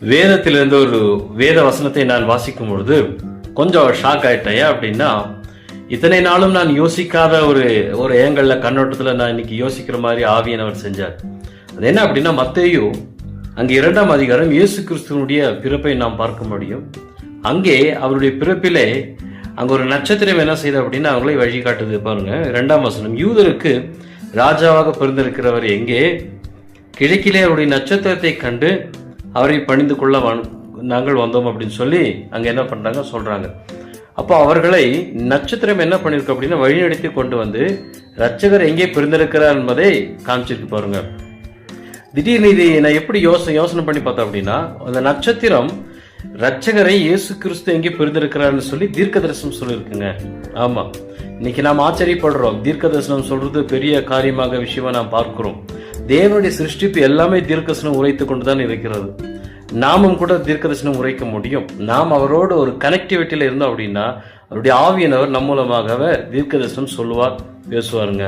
வேதத்திலிருந்து ஒரு வேத வசனத்தை நான் வாசிக்கும் பொழுது கொஞ்சம் ஷாக் ஆயிட்டேன். அப்படின்னா இத்தனை நாளும் நான் யோசிக்காத ஒரு ஏங்கல்ல கண்ணோட்டத்துல நான் இன்னைக்கு யோசிக்கிற மாதிரி ஆவியானவர் செஞ்சார். அது என்ன அப்படின்னா, மத்தேயு அங்கே 2ஆம் அதிகாரம் இயேசு கிறிஸ்துவனுடைய பிறப்பை நாம் பார்க்க முடியும். அங்கே அவருடைய பிறப்பிலே அங்க ஒரு நட்சத்திரம் என்ன செய்யுது அப்படின்னா அவங்களை வழிகாட்டுது. பாருங்க 2ஆம் வசனம், யூதருக்கு ராஜாவாக பிறந்திருக்கிறவர் எங்கே? கிழக்கிலே அவருடைய நட்சத்திரத்தை கண்டு அவரை பணிந்து கொள்ள நாங்கள் வந்தோம் அப்படின்னு சொல்லி அங்க என்ன பண்றாங்க சொல்றாங்க. அப்போ அவர்களை நட்சத்திரம் என்ன பண்ணிருக்கு அப்படின்னா வழிநடத்தி கொண்டு வந்து ரட்சகர் எங்கே பிறந்திருக்கிறார் என்பதை காமிச்சிருக்கு. பாருங்க, திடீர்னு இது நான் எப்படி யோசனை பண்ணி பார்த்தேன் அப்படின்னா, அந்த நட்சத்திரம் ரட்சகரை இயேசு கிறிஸ்து எங்கே பிறந்திருக்கிறார்னு சொல்லி தீர்க்க தரிசனம் சொல்லியிருக்குங்க. ஆமா, இன்னைக்கு நாம் ஆச்சரியப்படுறோம். தீர்க்க தரிசனம் சொல்றது பெரிய காரியமாக விஷயமா நாம் பார்க்கிறோம். தேவனுடைய சிருஷ்டிப்பு எல்லாமே தீர்க்கதரிசனம் உரைத்து கொண்டுதான் இருக்கிறது. நாமும் கூட தீர்க்கதரிசனம் உரைக்க முடியும். நாம் அவரோடு ஒரு கனெக்டிவிட்டியில இருந்தோம் அப்படின்னா அவருடைய ஆவியானவர் நம் மூலமாக தீர்க்கதரிசனம் சொல்லுவார், பேசுவாருங்க.